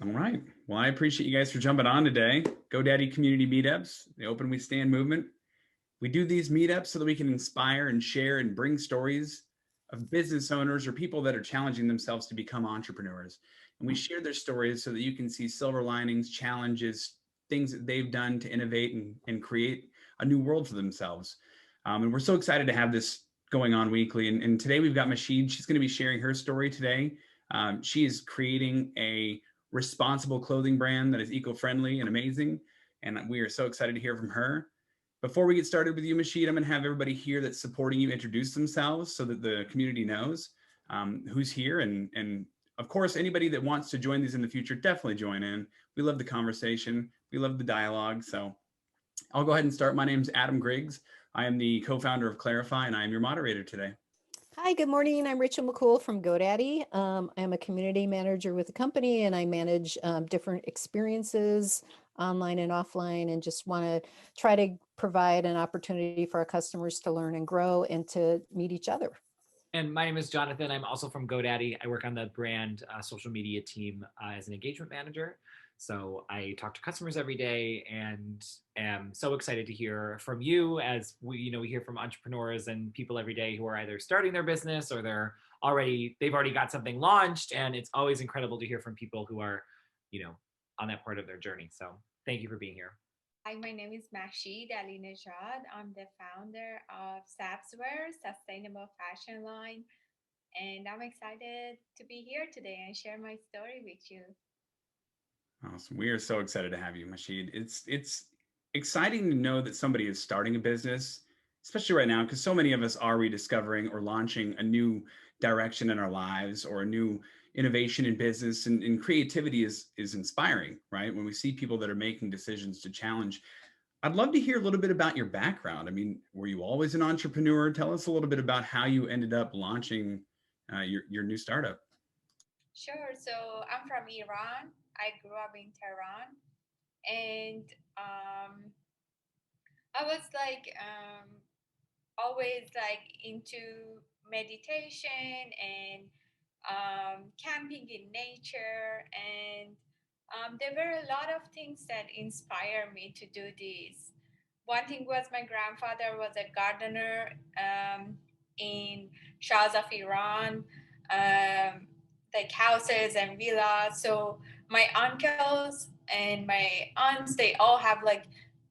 All right. Well, I appreciate you guys for jumping on today. GoDaddy Community Meetups, the Open We Stand movement. We do these meetups so that we can inspire and share and bring stories of business owners or people that are challenging themselves to become entrepreneurs. And we share their stories so that you can see silver linings, challenges, things that they've done to innovate and create a new world for themselves. And we're so excited to have this going on weekly. And today we've got Mahshid. She's going to be sharing her story today. She is creating a responsible clothing brand that is eco-friendly and amazing. And we are so excited to hear from her. Before we get started with you, Mahshid, I'm going to have everybody here that's supporting you introduce themselves so that the community knows who's here. And of course, anybody that wants to join these in the future, definitely join in. We love the conversation. We love the dialogue. So I'll go ahead and start. My name's Adam Griggs. I am the co-founder of Clarify, and I am your moderator today. Hi, good morning. I'm Rachel McCool from GoDaddy. I'm a community manager with the company, and I manage different experiences online and offline, and just want to try to provide an opportunity for our customers to learn and grow and to meet each other. And my name is Jonathan. I'm also from GoDaddy. I work on the brand social media team as an engagement manager. So I talk to customers every day and am so excited to hear from you as we hear from entrepreneurs and people every day who are either starting their business or they've already got something launched. And it's always incredible to hear from people who are, on that part of their journey. So thank you for being here. Hi, my name is Mahshid Alinejad. I'm the founder of Sabzwear, sustainable fashion line. And I'm excited to be here today and share my story with you. Awesome. We are so excited to have you, Mahshid. It's exciting to know that somebody is starting a business, especially right now, because so many of us are rediscovering or launching a new direction in our lives or a new innovation in business, and creativity is inspiring, right? When we see people that are making decisions to challenge. I'd love to hear a little bit about your background. I mean, were you always an entrepreneur? Tell us a little bit about how you ended up launching your new startup. Sure. So I'm from Iran. I grew up in Tehran, and I was always into meditation and camping in nature, and there were a lot of things that inspired me to do this. One thing was my grandfather was a gardener in Shahs of Iran, like houses and villas. So my uncles and my aunts, they all have like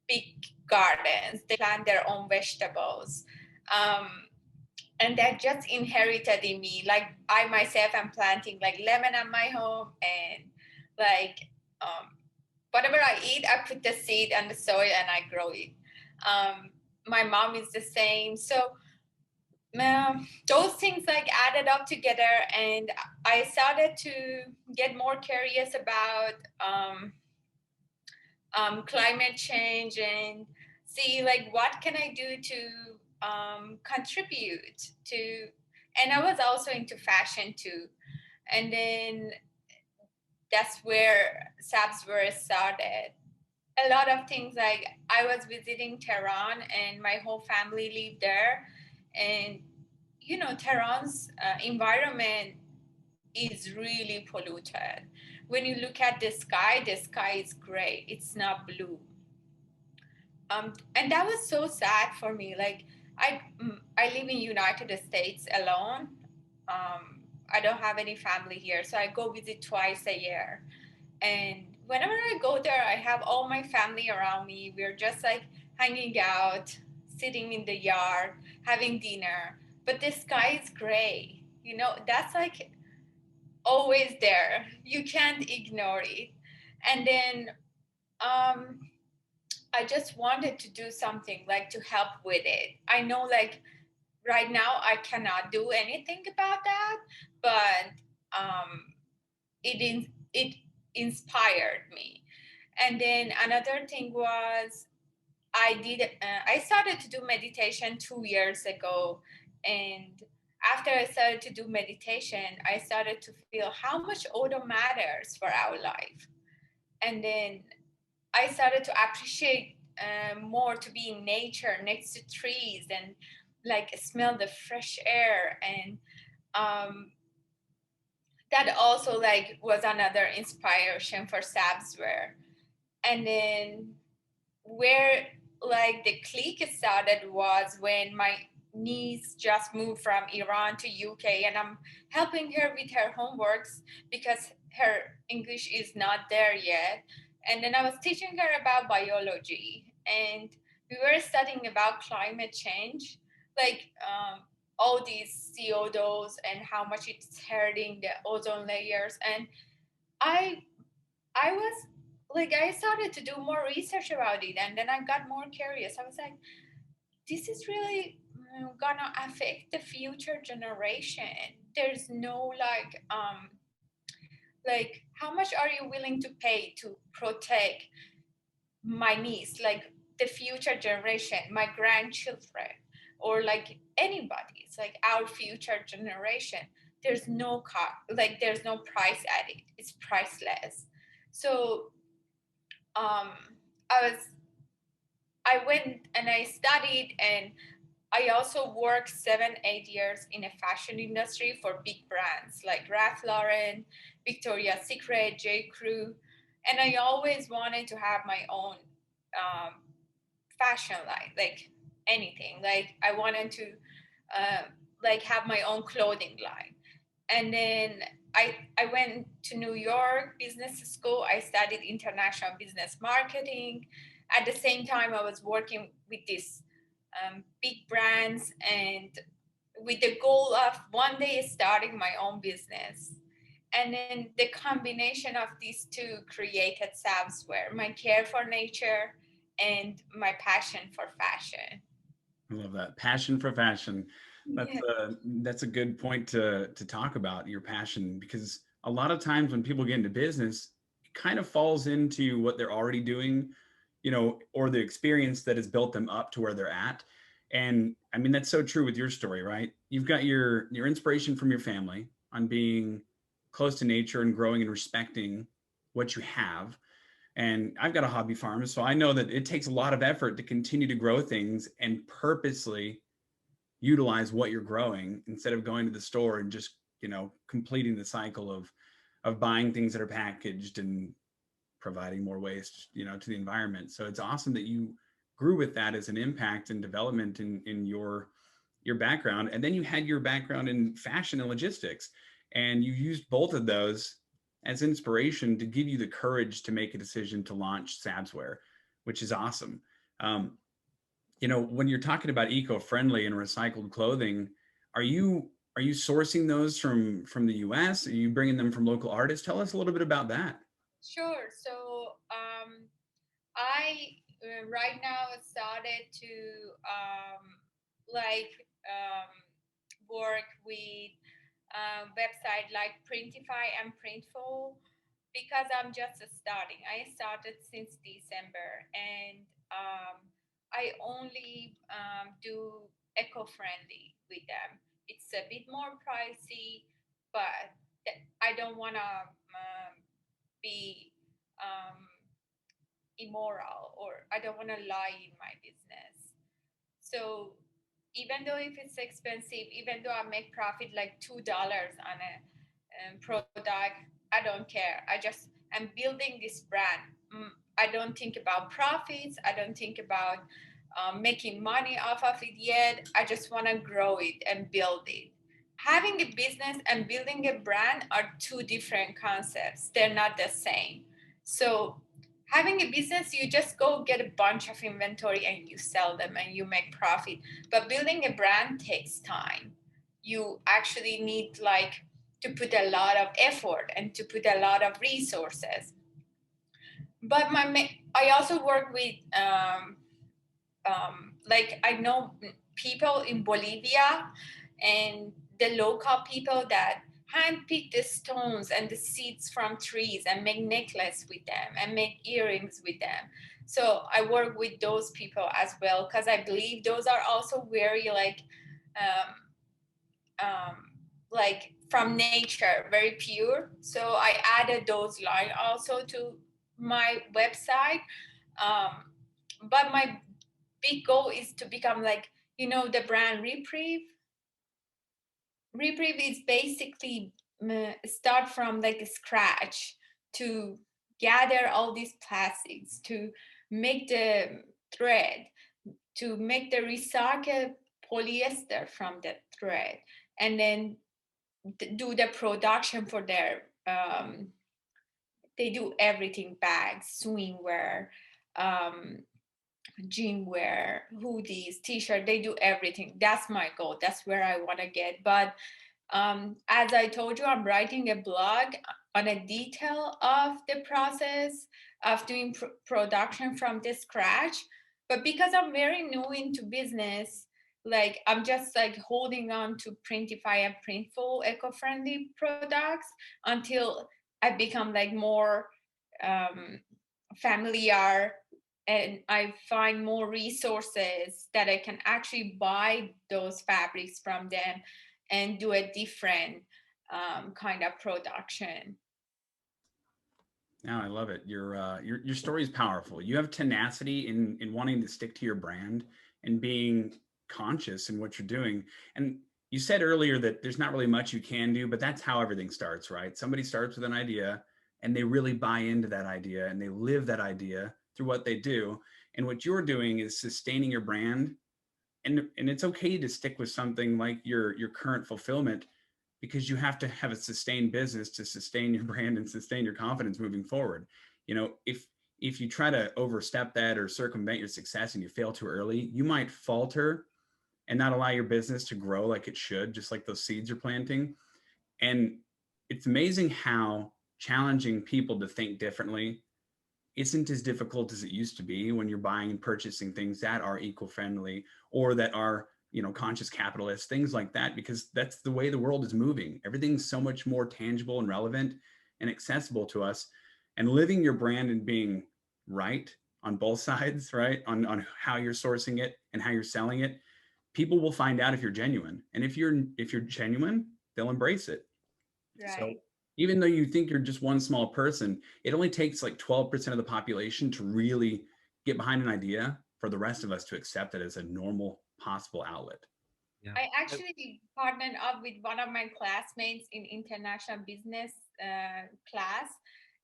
big gardens. They plant their own vegetables. And that just inherited in me. Like I myself am planting like lemon at my home, and like whatever I eat, I put the seed on the soil and I grow it. My mom is the same. So those things like added up together, and I started to get more curious about climate change and see like what can I do to contribute to. And I was also into fashion too, and then that's where Sabzwear started. A lot of things, like I was visiting Tehran and my whole family lived there, and Tehran's environment is really polluted. When you look at the sky is gray, it's not blue. And that was so sad for me. Like I live in United States alone. I don't have any family here, so I go visit twice a year. And whenever I go there, I have all my family around me. We're just like hanging out, sitting in the yard, having dinner. But the sky is gray. That's like always there. You can't ignore it. And then I just wanted to do something like to help with it. I know like right now I cannot do anything about that, but it inspired me. And then another thing was I started to do meditation 2 years ago, and after I started to do meditation, I started to feel how much odor matters for our life. And then I started to appreciate more to be in nature next to trees and like smell the fresh air. And that also like was another inspiration for Sabzwear. And then where like the clique started was when my niece just moved from Iran to UK, and I'm helping her with her homeworks because her English is not there yet. And then I was teaching her about biology, and we were studying about climate change, like all these CO2s and how much it's hurting the ozone layers. And I I was like, I started to do more research about it, and then I got more curious. I was like, this is really gonna affect the future generation. There's no like how much are you willing to pay to protect my niece, like the future generation, my grandchildren, or like anybody? It's like our future generation. There's no like there's no price at it. It's priceless. So um, I went and I studied, and I also worked 7, 8 years in a fashion industry for big brands like Ralph Lauren, Victoria's Secret, J. Crew, and I always wanted to have my own um, fashion line, like anything. Like I wanted to uh, like have my own clothing line. And then I went to New York Business School. I studied international business marketing. At the same time, I was working with these big brands, and with the goal of one day starting my own business. And then the combination of these two created Sabzwear, my care for nature and my passion for fashion. I love that passion for fashion. Yeah. That's a good point to talk about your passion, because a lot of times when people get into business, it kind of falls into what they're already doing, or the experience that has built them up to where they're at. And I mean, that's so true with your story, right? You've got your inspiration from your family on being close to nature and growing and respecting what you have. And I've got a hobby farm, so I know that it takes a lot of effort to continue to grow things and purposely utilize what you're growing instead of going to the store and just, completing the cycle of buying things that are packaged and providing more waste, to the environment. So it's awesome that you grew with that as an impact and development in your background. And then you had your background in fashion and logistics, and you used both of those as inspiration to give you the courage to make a decision to launch Sabzwear, which is awesome. Um, when you're talking about eco-friendly and recycled clothing, are you sourcing those from the US? Are you bringing them from local artists? Tell us a little bit about that. Sure. So I right now started to like um, work with website like Printify and Printful because I'm just starting. I started since December, and I only do eco-friendly with them. It's a bit more pricey, but I don't want to be um, immoral, or I don't want to lie in my business. So even though if it's expensive, even though I make profit like $2 on a product, I don't care. I just am building this brand. I don't think about profits. I don't think about making money off of it yet. I just want to grow it and build it. Having a business and building a brand are two different concepts. They're not the same. So having a business, you just go get a bunch of inventory and you sell them and you make profit. But building a brand takes time. You actually need like to put a lot of effort and to put a lot of resources. But I also work with like I know people in Bolivia and the local people that handpick the stones and the seeds from trees and make necklace with them and make earrings with them. So I work with those people as well because I believe those are also very um, like from nature, very pure. So I added those line also to my website. Um, but my big goal is to become like, the brand Reprieve. Reprieve is basically start from like scratch to gather all these plastics, to make the thread, to make the recycled polyester from the thread, and then do the production for their they do everything: bags, swimwear, um, gym wear, hoodies, t-shirt. They do everything. That's my goal. That's where I want to get. But as I told you, I'm writing a blog on a detail of the process of doing production from the scratch. But because I'm very new into business, like I'm just like holding on to Printify and Printful eco-friendly products until I become like more familiar and I find more resources that I can actually buy those fabrics from them and do a different kind of production. No, I love it. Your story is powerful. You have tenacity in wanting to stick to your brand and being conscious in what you're doing. And you said earlier that there's not really much you can do, but that's how everything starts, right? Somebody starts with an idea and they really buy into that idea and they live that idea through what they do. And what you're doing is sustaining your brand. And it's okay to stick with something like your current fulfillment, because you have to have a sustained business to sustain your brand and sustain your confidence moving forward. You know, if you try to overstep that or circumvent your success and you fail too early, you might falter and not allow your business to grow like it should, just like those seeds you're planting. And it's amazing how challenging people to think differently isn't as difficult as it used to be when you're buying and purchasing things that are eco-friendly or that are, you know, conscious capitalists, things like that, because that's the way the world is moving. Everything's so much more tangible and relevant and accessible to us. And living your brand and being right on both sides, right? On how you're sourcing it and how you're selling it, people will find out if you're genuine. And if you're genuine, they'll embrace it. So Right. even though you think you're just one small person, it only takes like 12% of the population to really get behind an idea for the rest of us to accept it as a normal possible outlet. Yeah. I actually partnered up with one of my classmates in international business class,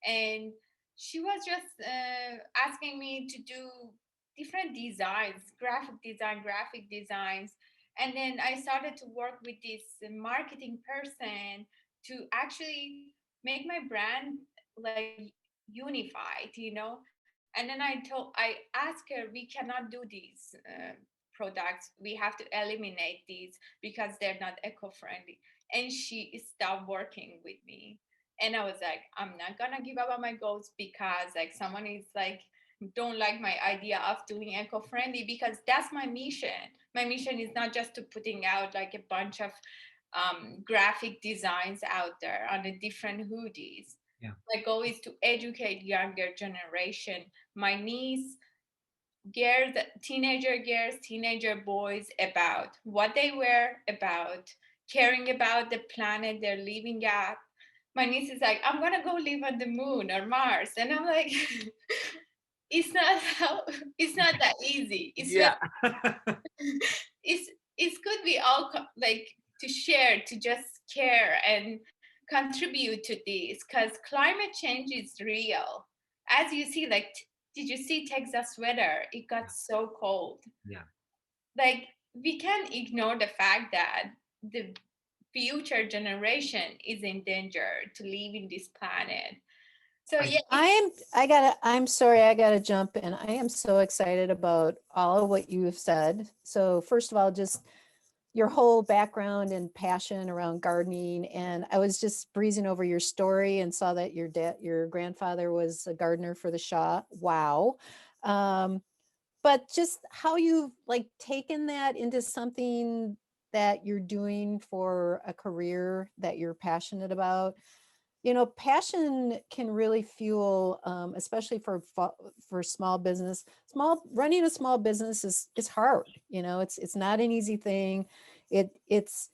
and she was just asking me to do different designs, graphic designs. And then I started to work with this marketing person to actually make my brand like unified, you know. And then I asked her, we cannot do these products. We have to eliminate these because they're not eco-friendly. And she stopped working with me. And I was like, I'm not gonna give up on my goals because like someone is like don't like my idea of doing eco-friendly, because that's my mission. My mission is not just to putting out like a bunch of graphic designs out there on the different hoodies. Yeah. My goal is to educate younger generation, my niece, girls, teenager boys, about what they wear, about caring about the planet they're living at. My niece is like, I'm gonna go live on the moon or Mars, and I'm like, it's not that easy. It's Yeah. it's good we all like to share, to just care and contribute to this, because climate change is real. As you see, like did you see Texas weather? It got so cold. Yeah. Like we can't ignore the fact that the future generation is in danger to live in this planet. So yeah, I'm sorry, I gotta jump in. I am so excited about all of what you have said. So first of all, just your whole background and passion around gardening. And I was just breezing over your story and saw that your grandfather was a gardener for the Shah. Wow. But just how you've like taken that into something that you're doing for a career that you're passionate about. You know, passion can really fuel, especially for small business. Running a small business is hard. You know, it's not an easy thing. It's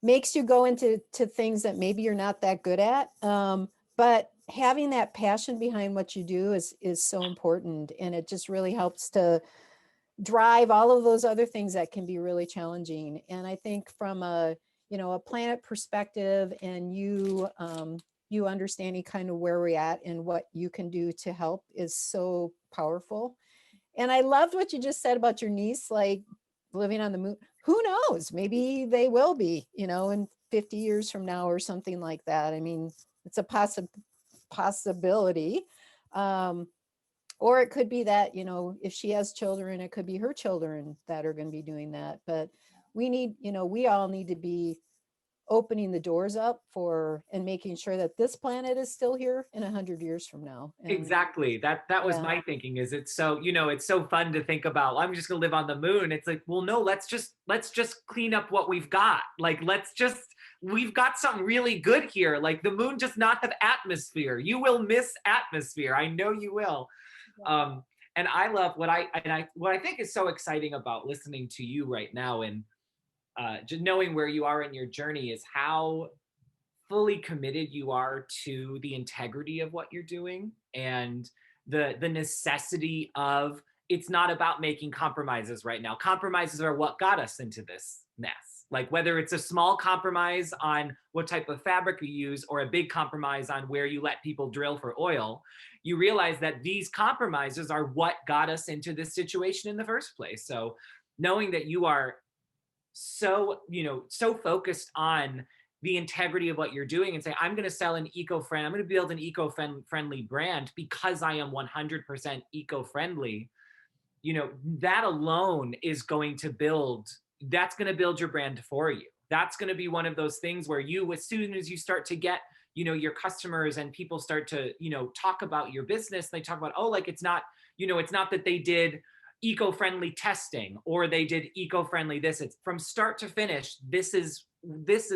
makes you go into things that maybe you're not that good at. But having that passion behind what you do is so important, and it just really helps to drive all of those other things that can be really challenging. And I think from a a planet perspective, and you understanding kind of where we're at and what you can do to help is so powerful. And I loved what you just said about your niece, like living on the moon. Who knows? Maybe they will be, in 50 years from now or something like that. I mean, it's a possibility. Or it could be that, if she has children, it could be her children that are going to be doing that. But we need, we all need to be opening the doors up for and making sure that this planet is still here in 100 years from now. And Exactly. That was yeah. my thinking. Is it's so, it's so fun to think about, I'm just gonna live on the moon. It's like, well, no, let's just clean up what we've got. Like, we've got something really good here. Like, the moon does not have atmosphere. You will miss atmosphere. I know you will. And I love what I think is so exciting about listening to you right now, and just knowing where you are in your journey, is how fully committed you are to the integrity of what you're doing, and the necessity of, it's not about making compromises right now. Compromises are what got us into this mess. Like, whether it's a small compromise on what type of fabric you use, or a big compromise on where you let people drill for oil, you realize that these compromises are what got us into this situation in the first place. So knowing that you are so, so focused on the integrity of what you're doing, and say, I'm going to sell I'm going to build an eco-friendly brand because I am 100% eco-friendly, that alone is going to build your brand for you. That's going to be one of those things where as soon as you start to get, your customers and people start to, talk about your business, they talk about, oh, like, it's not that they did eco-friendly testing or they did eco-friendly this. It's from start to finish. This is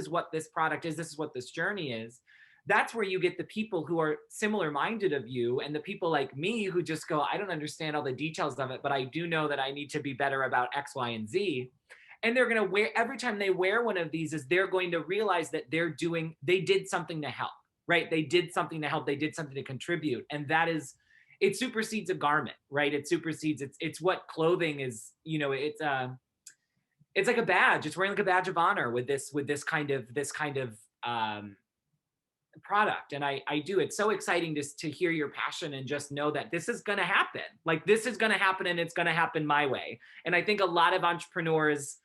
what this product is. This is what this journey is. That's where you get the people who are similar minded of you, and the people like me who just go, I don't understand all the details of it, but I do know that I need to be better about X, Y, and Z. And they're going to wear, every time they wear one of these, is they're going to realize that they did something to help, right? They did something to help. They did something to contribute. And that is, it supersedes a garment, right? It supersedes, it's what clothing is, it's like a badge. It's wearing like a badge of honor with this kind of product. And I do, it's so exciting to hear your passion and just know that this is going to happen. Like, this is going to happen, and it's going to happen my way. And I think a lot of entrepreneurs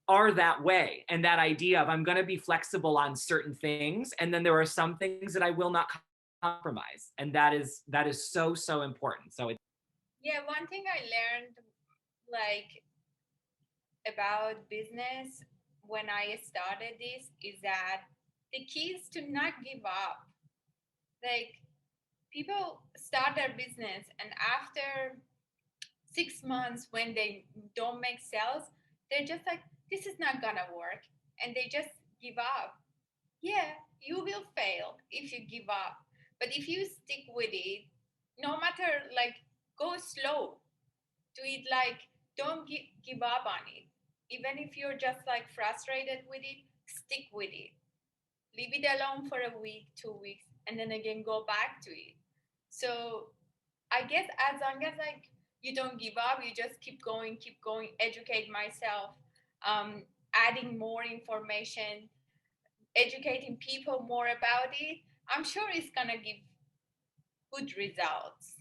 are that way. And that idea of, I'm going to be flexible on certain things, and then there are some things that I will not compromise. And that is so, so important. So yeah, one thing I learned, like, about business when I started this is that the key is to not give up. Like, people start their business, and after 6 months, when they don't make sales, they're just like, this is not gonna work, and they just give up. Yeah, you will fail if you give up, but if you stick with it, no matter, like, go slow, do it, like, don't give up on it. Even if you're just like frustrated with it, stick with it. Leave it alone for a week, 2 weeks, and then again go back to it. So I guess as long as, like, you don't give up, you just keep going, educate myself, adding more information, educating people more about it, I'm sure it's gonna give good results.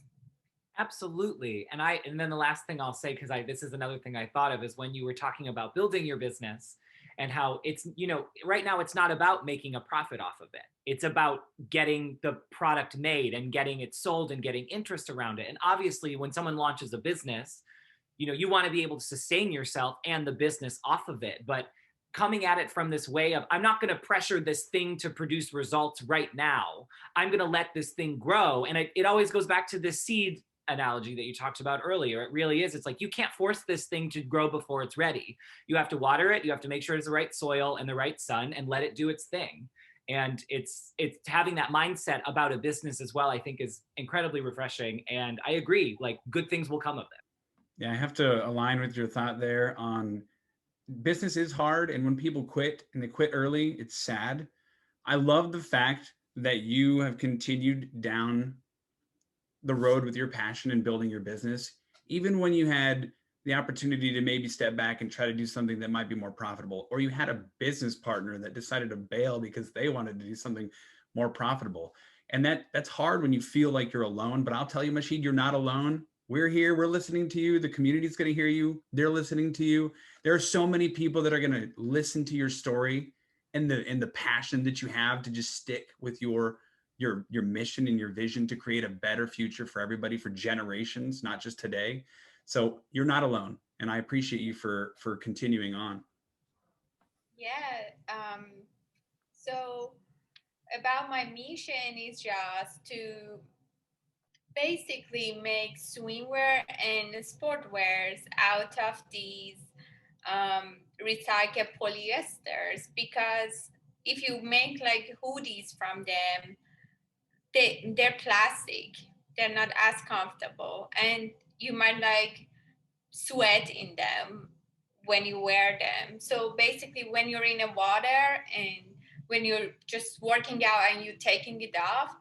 absolutely. And then the last thing I'll say, because this is another thing I thought of, is when you were talking about building your business and how it's, right now it's not about making a profit off of it. It's about getting the product made and getting it sold and getting interest around it. And obviously, when someone launches a business, you want to be able to sustain yourself and the business off of it. But coming at it from this way of, I'm not going to pressure this thing to produce results right now. I'm going to let this thing grow. And it always goes back to this seed analogy that you talked about earlier. It really is. It's like, you can't force this thing to grow before it's ready. You have to water it. You have to make sure it's the right soil and the right sun, and let it do its thing. And it's having that mindset about a business as well, I think, is incredibly refreshing. And I agree, like, good things will come of it. Yeah, I have to align with your thought there on business is hard. And when people quit and they quit early, it's sad. I love the fact that you have continued down the road with your passion and building your business, even when you had the opportunity to maybe step back and try to do something that might be more profitable, or you had a business partner that decided to bail because they wanted to do something more profitable. And that's hard when you feel like you're alone. But I'll tell you, Mahshid, you're not alone. We're here. We're listening to you. The community's going to hear you. They're listening to you. There are so many people that are going to listen to your story and the passion that you have to just stick with your mission and your vision to create a better future for everybody for generations, not just today. So you're not alone, and I appreciate you for continuing on. Yeah. So about my mission is just to basically make swimwear and sportwears out of these recycled polyesters, because if you make like hoodies from them, they're plastic, they're not as comfortable, and you might like sweat in them when you wear them. So basically when you're in the water and when you're just working out and you're taking it off,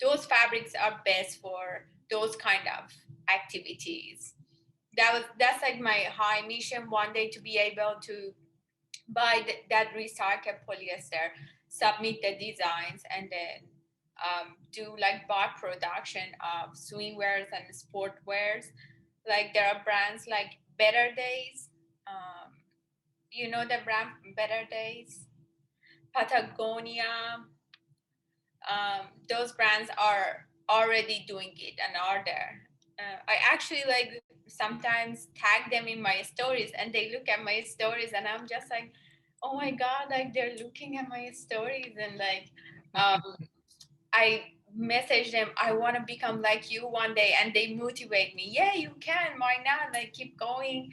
those fabrics are best for those kind of activities. That's like my high mission one day, to be able to buy that recycled polyester, submit the designs, and then do like bulk production of swimwears and sportwears. Like there are brands like Better Days. Um, you know the brand Better Days, Patagonia. Those brands are already doing it and are there. I actually like sometimes tag them in my stories, and they look at my stories, and I'm just like, oh my god, like they're looking at my stories, and like I message them, I want to become like you one day, and they motivate me. Yeah, you can. Why not? Like keep going.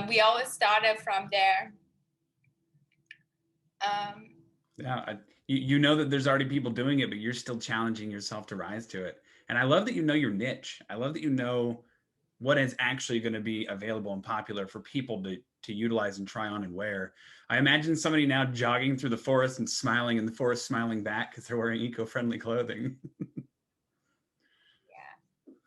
We always started from there. Um, Yeah, you know that there's already people doing it, but you're still challenging yourself to rise to it. And I love that you know your niche. I love that you know what is actually going to be available and popular for people to utilize and try on and wear. I imagine somebody now jogging through the forest and smiling, and the forest smiling back because they're wearing eco-friendly clothing. yeah.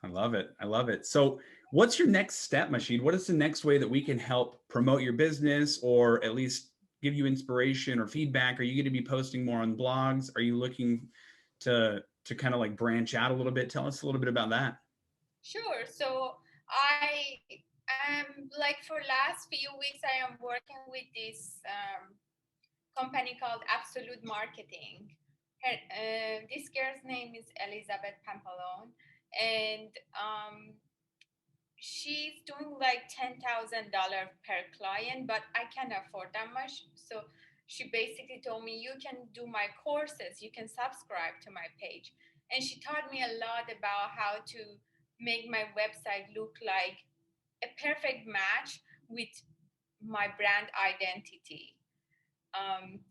I love it. I love it. So, what's your next step, Mahshid? What is the next way that we can help promote your business, or at least give you inspiration or feedback? Are you going to be posting more on blogs? Are you looking to kind of like branch out a little bit? Tell us a little bit about that. Sure. So I am like for last few weeks I am working with this company called Absolute Marketing. This girl's name is Elizabeth Pampalone, and she's doing like $10,000 per client, but I can't afford that much. So she basically told me, you can do my courses, you can subscribe to my page. And she taught me a lot about how to make my website look like a perfect match with my brand identity.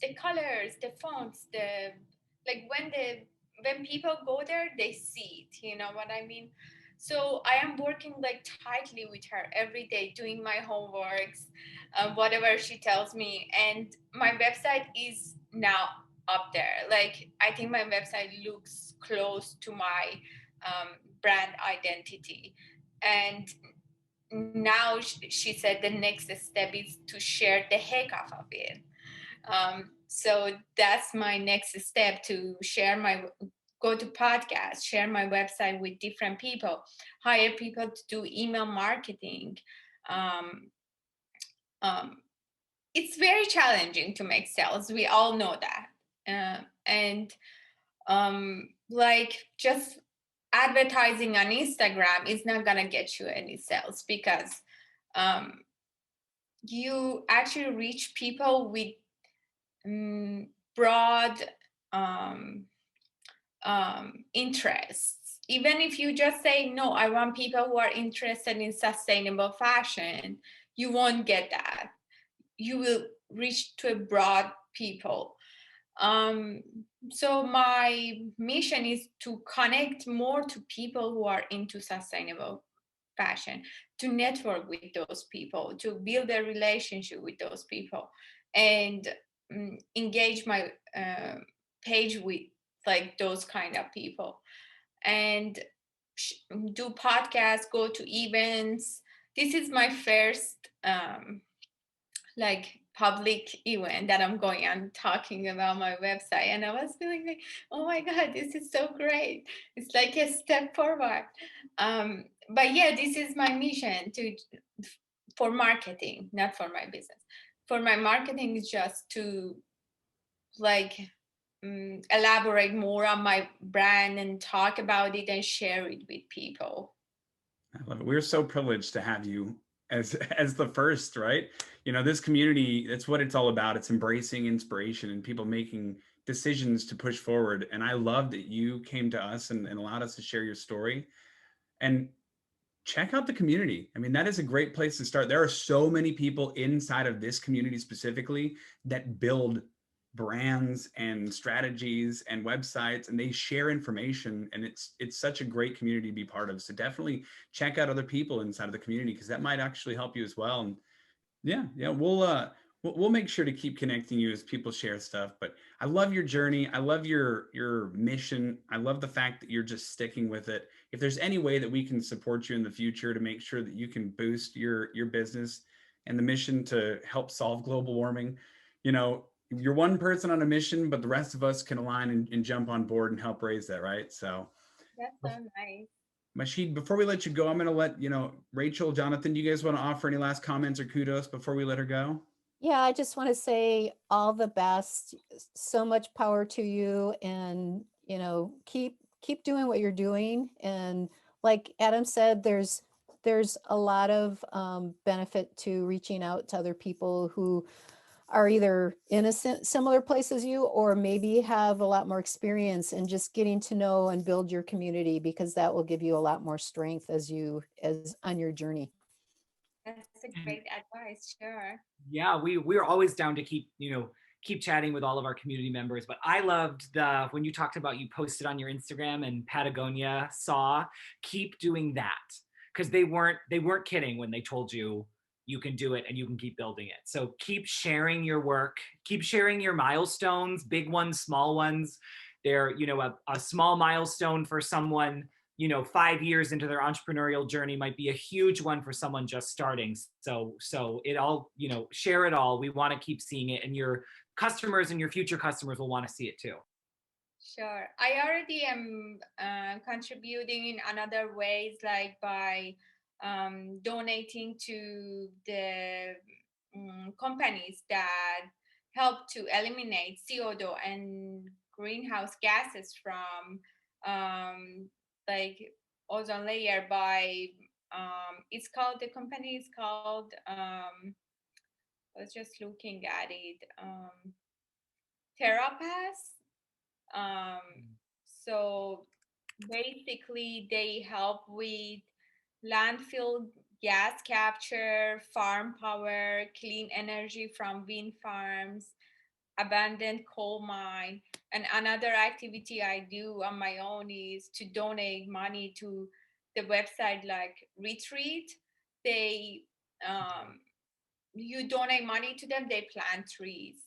The colors, the fonts, the like when people go there, they see it. You know what I mean? So I am working like tightly with her every day, doing my homeworks, whatever she tells me, and my website is now up there. Like I think my website looks close to my brand identity, and now she said the next step is to share the heck out of it. So that's my next step, to share my, go to podcasts, share my website with different people, hire people to do email marketing. Um, um, it's very challenging to make sales. We all know that. And like just advertising on Instagram is not gonna get you any sales, because um, you actually reach people with broad um, interests. Even if you just say, no, I want people who are interested in sustainable fashion, you won't get that. You will reach to a broad people. Um, so my mission is to connect more to people who are into sustainable fashion, to network with those people, to build a relationship with those people, and engage my page with like those kind of people, and do podcasts, go to events, this is my first like public event that I'm going and talking about my website, and I was feeling like, oh my god, this is so great. It's like a step forward. But yeah, this is my mission to for marketing, not for my business. For my marketing is just to like elaborate more on my brand and talk about it and share it with people. I love it. We're so privileged to have you as the first, right? You know, this community, that's what it's all about. It's embracing inspiration and people making decisions to push forward. And I love that you came to us and allowed us to share your story. And check out the community. I mean, that is a great place to start. There are so many people inside of this community specifically that build brands and strategies and websites, and they share information, and it's such a great community to be part of. So definitely check out other people inside of the community, because that might actually help you as well. And yeah, we'll make sure to keep connecting you as people share stuff. But I love your journey. I love your mission. I love the fact that you're just sticking with it. If there's any way that we can support you in the future to make sure that you can boost your business and the mission to help solve global warming, you know, you're one person on a mission, but the rest of us can align and jump on board and help raise that, right? So That's so nice. Mahshid, before we let you go, I'm going to let, Rachel, Jonathan, do you guys want to offer any last comments or kudos before we let her go? Yeah, I just want to say all the best. So much power to you, and keep doing what you're doing. And like Adam said, there's a lot of benefit to reaching out to other people who are either in a similar place as you, or maybe have a lot more experience, and just getting to know and build your community, because that will give you a lot more strength as on your journey. That's a great advice. Sure. Yeah, we're always down to keep chatting with all of our community members. But I loved when you talked about, you posted on your Instagram and Patagonia saw. Keep doing that, because they weren't kidding when they told you you can do it and you can keep building it. So keep sharing your work, keep sharing your milestones, big ones, small ones. They're a small milestone for someone 5 years into their entrepreneurial journey might be a huge one for someone just starting. So it all, share it all. We want to keep seeing it, and your customers and your future customers will want to see it too. Sure. I already am contributing in another ways, like by donating to the companies that help to eliminate CO2 and greenhouse gases from like ozone layer by the company is called I was just looking at it, Therapass. So basically they help with landfill gas capture, farm power, clean energy from wind farms, abandoned coal mine. And another activity I do on my own is to donate money to the website like Retreat. They you donate money to them, they plant trees,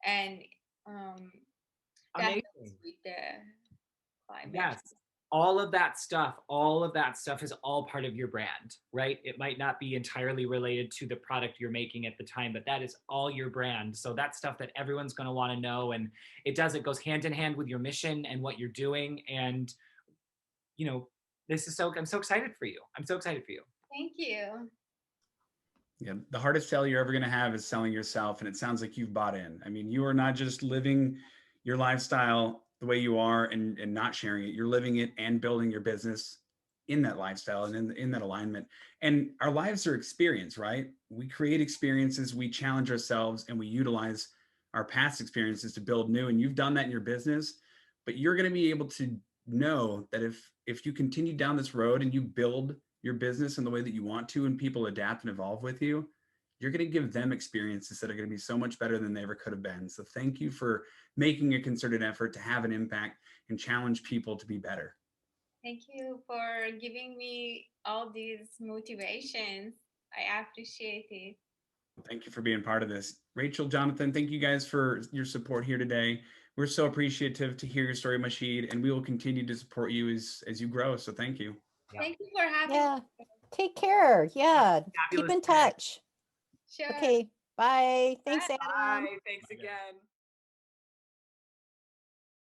and that Amazing. helps with the climate. Yes. All of that stuff is all part of your brand, right? It might not be entirely related to the product you're making at the time, but that is all your brand. So that's stuff that everyone's going to want to know. And it goes hand in hand with your mission and what you're doing. And, I'm so excited for you. I'm so excited for you. Thank you. Yeah, the hardest sell you're ever going to have is selling yourself. And it sounds like you've bought in. I mean, you are not just living your lifestyle the way you are and not sharing it. You're living it and building your business in that lifestyle and in that alignment. And our lives are experience, right? We create experiences, we challenge ourselves, and we utilize our past experiences to build new. And you've done that in your business, but you're going to be able to know that if you continue down this road and you build your business in the way that you want to, and people adapt and evolve with you, you're going to give them experiences that are going to be so much better than they ever could have been. So thank you for making a concerted effort to have an impact and challenge people to be better. Thank you for giving me all these motivations. I appreciate it. Thank you for being part of this. Rachel, Jonathan, thank you guys for your support here today. We're so appreciative to hear your story, Mahshid, and we will continue to support you as you grow. So thank you. Thank you for having Yeah. me. Take care. Yeah. Keep Fabulous in day. touch. Sure. Okay. Bye. Thanks, Adam. Bye. Thanks again.